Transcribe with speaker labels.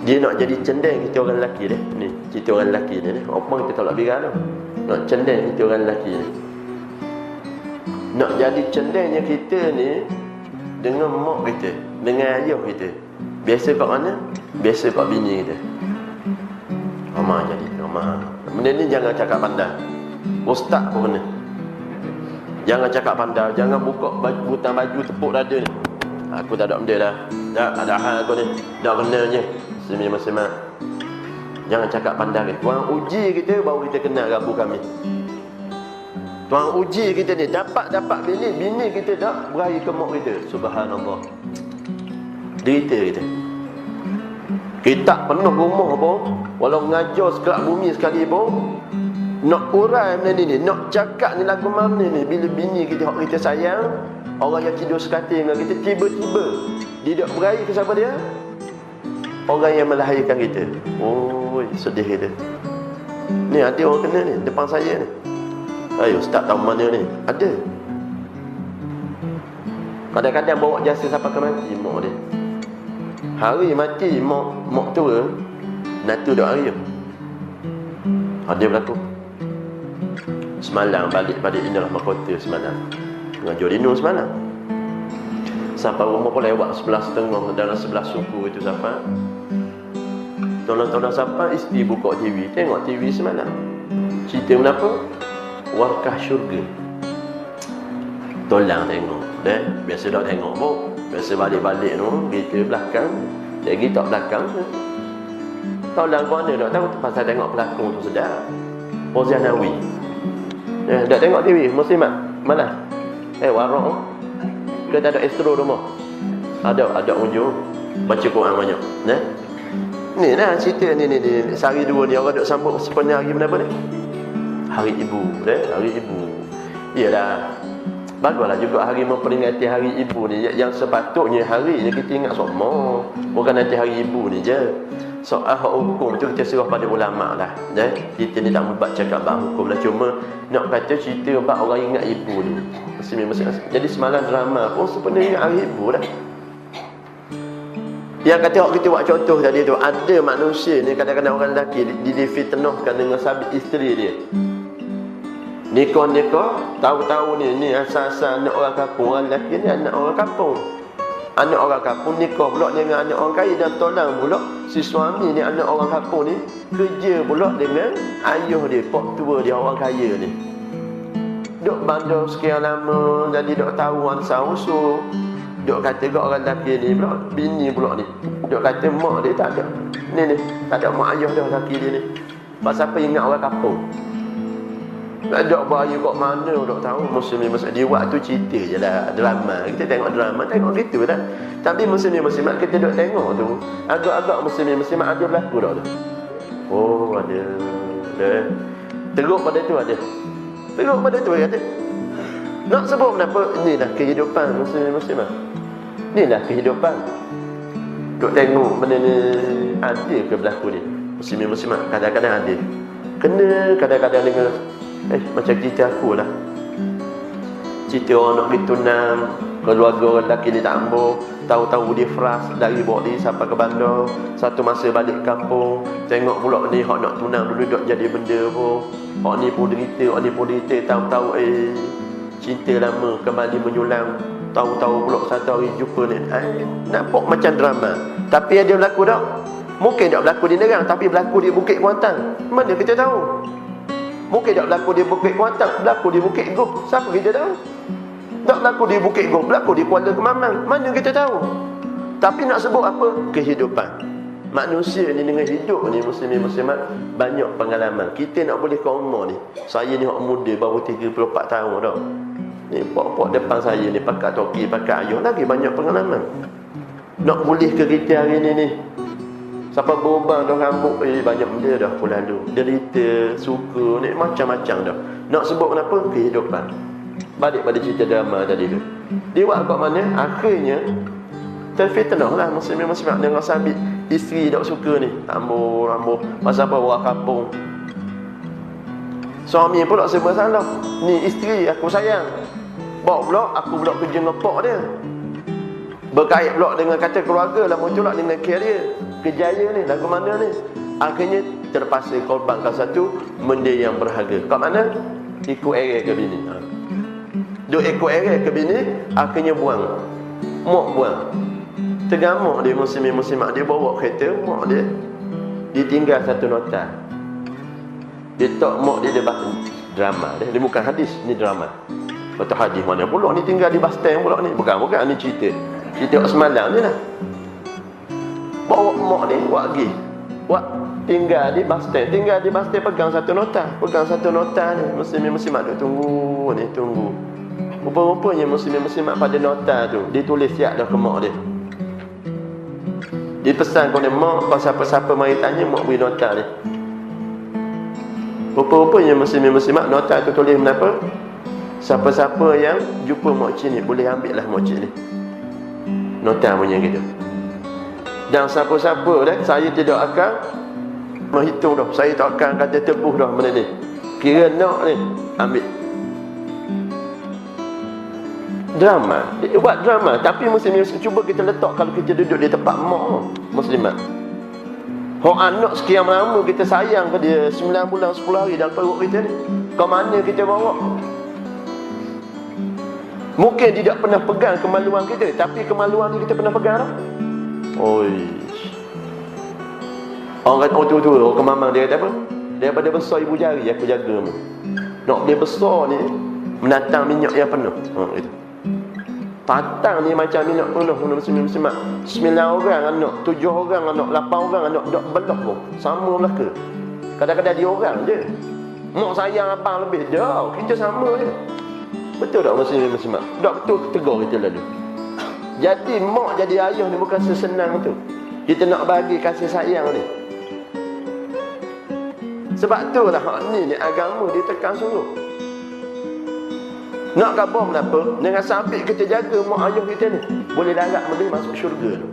Speaker 1: Dia nak jadi cendeng kita orang lelaki dia. Ni, cerita orang lelaki ni. Apa kita tolak biran tu. Nak cendeng kita orang lelaki ni. Nak jadi cendengnya kita ni dengan mak kita, dengan ayah kita. Biasa kat mana? Biasa kat bini kita. Ramah jadi, ramah. Benda ni jangan cakap pandai. Ustaz pun kena. Jangan cakap pandai, jangan buka butang baju tepuk dada ni. Aku tak ada benda dah. Tak ada hal aku ni. Dah kena je. Semua. Jangan cakap pandai. Tuan uji kita baru kita kenal Rabu kami. Tuan uji kita ni dapat bini kita dah berahi ke mak kita. Subhanallah. Derita kita. Kita penuh rumah pun, walau ngajar sekelak bumi sekali pun, nak urai benda ni, nak cakap ni lagu mana ni, bila bini kita hak kita sayang, orang yang tidur sekatil dengan kita, tiba-tiba dia dok berahi ke siapa dia? Orang yang melahirkan kita. Oh, sedih kita. Ni ada orang kena ni depan saya ni. Ayo, ustaz tahu mana ni? Ada. Kadang-kadang bawa jasa sampai ke mati mak dia. Hari mati mak tua, natu dok hari. Ada berlaku. Semalam balik pada Indah Mahkota semalam. Ngajar Dino semalam. Sampai rumah pun lewat 11.30 dalam 11 suku itu sampai. Tolong-tolong sampai isteri buka TV. Tengok TV semalam. Cerita kenapa? Warkah syurga. Tolong tengok. Biasa tak tengok pun. Biasa balik-balik tu kita belakang. Jadi tak belakang tu. Tolong mana tak tahu pasal tengok pelakon tu sedap. Pozianawi. Tak tengok TV muslimat. Mana? Warok. Kita ada estro rumah. Ada ujung. Baca Quran banyak. Ni lah cerita ni sehari dua ni orang duk sambut sepenuhnya hari apa ni? Hari Ibu. Hari Ibu. Iyalah. Baguslah juga hari memperingati hari Ibu ni. Yang sepatutnya hari ni kita ingat semua. Bukan nanti hari Ibu ni je. Soal hukum tu kita serah pada ulama lah. Kita ni tak membuat cakap bab hukum lah. Cuma nak kata cerita bab orang ingat ibu ni. Jadi semalam drama pun sebenarnya hari Ibu lah. Yang kata kita buat contoh tadi tu, ada manusia ni kadang-kadang orang lelaki difitnahkan dengan sabit isteri dia. Nikah tahu-tahu ni asal-asal anak orang kampung. Orang lelaki ni anak orang kampung. Anak orang kampung nikah pula dengan anak orang kaya, dan tolong pula si suami ni anak orang kampung ni kerja pula dengan ayah dia, pak tua dia orang kaya ni. Duk bandar sekian lama, jadi duk tahu ansar usul. Duk kata kat orang lelaki ni pula, bini pula ni. Duk kata mak dia tak ada. Ni tak ada mak ayah dah lelaki dia ni. Pasal apa ingat orang kampung? Duk bahaya kat mana duk tahu. Muslim dia buat tu cerita je lah, drama. Kita tengok drama, tengok gitu lah. Tapi muslimat kita duk tengok tu, agak-agak muslimat ada berlaku dah tu. Oh, ada. Teruk pada tu ada. Teruk pada tu ada. Nak sebut kenapa? Inilah kehidupan muslimat. Inilah kehidupan. Duk tengok benda ni ada ke berlaku ni. Muslimat kadang-kadang ada. Kena kadang-kadang dengan macam cerita aku lah. Cerita orang nak pergi tunang, keluarga orang lelaki ni tak ambil. Tahu-tahu dia fras dari bawa dia sampai ke bandar. Satu masa balik kampung, tengok pula ni hak nak tunang dulu dok jadi benda pun. Hak ni pun derita, tahu-tahu cinta lama kembali menyulang. Tahu-tahu pula satu hari jumpa ni, nampak macam drama. Tapi ada berlaku tak? Mungkin tak berlaku di Nerang, tapi berlaku di Bukit Kuantan. Mana kita tahu? Mungkin tak berlaku di Bukit Kuantan, berlaku di Bukit Goh. Siapa kita tahu? Tak berlaku di Bukit Goh, berlaku di Kuala Kemamang. Mana kita tahu? Tapi nak sebut apa? Kehidupan manusia ni dengan hidup ni, muslimat banyak pengalaman. Kita nak boleh ke umur ni. Saya ni orang muda baru 34 tahun dah. Ni pok-pok depan saya ni pakai toki, pakai ayuh, lagi banyak pengalaman. Nak boleh ke kita hari ni. Sampai berubah dah rambut, banyak benda dah pun lalu. Derita, suka, ni macam-macam dah. Nak sebut kenapa? Kehidupan. Balik pada cerita drama tadi tu. Dia buat kat mana? Akhirnya terfitnah lah muslimat dengan sabit isteri tak suka ni. Rambut. Pasal apa? Orang kampung. Suami pula serba salah. Ni isteri aku sayang. Bawa pula, aku pula kerja dengan pak dia. Berkait pula dengan kata keluarga, lagu tu pula dengan karier, kejayaan ni, lagu mana ni. Akhirnya terpaksa korbankan satu benda yang berharga. Kat mana? Ikut era ke bini. Duk ikut era ke bini, akhirnya buang. Mak buang. Tergamuk dia muslimat dia bawa kereta, mak dia ditinggal satu nota. Dia tak mak dia drama dia bukan hadis, ni drama. Betul hadis mana pula ni tinggal di bus stand pula ni. Bukan ni cerita semalam ni lah. Bawa mak ni buat pergi. Buat tinggal di bus stand pegang satu nota ni. Muslimat duk tunggu. Rupa-rupanya muslimat pada nota tu dia tulis siap dah ke mak dia. Dia pesan kepada mak, kalau siapa-siapa mari tanya mak beri nota ni. Rupa-rupanya muslimat nota tu tulis kenapa? Siapa-siapa yang jumpa mak cik ni boleh ambil lah mak cik ni. Nota punya gitu. Dan siapa-siapa dah, saya tidak akan menghitung dah. Saya tak akan kata tebuh dah benda ni. Kira nak ni, ambil. Drama. Dia buat drama. Tapi muslimat, cuba kita letak kalau kita duduk di tempat mak muslimat. Anak sekian lama kita sayang ke dia, 9 bulan 10 hari dalam perut kita ni. Kau mana kita bawa? Mungkin tidak pernah pegang kemaluan kita, tapi kemaluan ni kita pernah pegang tak? Oi. Orang kata, tu orang kemamang dia kata apa? Daripada besar ibu jari aku jaga mu. Nak boleh besar ni menatang minyak yang penuh. Gitu. Patang ni macam minyak penuh muslimat. 9 orang anak, 7 orang anak, 8 orang anak dak belah pun. Sama belaka. Kadang-kadang dia orang je. Mak sayang abang lebih dah. Kita sama je. Betul tak muslimat? Tak betul tegur kita lalu. Jadi mak jadi ayah ni bukan sesenang tu. Kita nak bagi kasih sayang ni. Sebab tu lah ni agama dia tekan sungguh. Nak khabar kenapa? Dengan sabit kita jaga mak ayah kita ni, boleh larat boleh masuk syurga tu.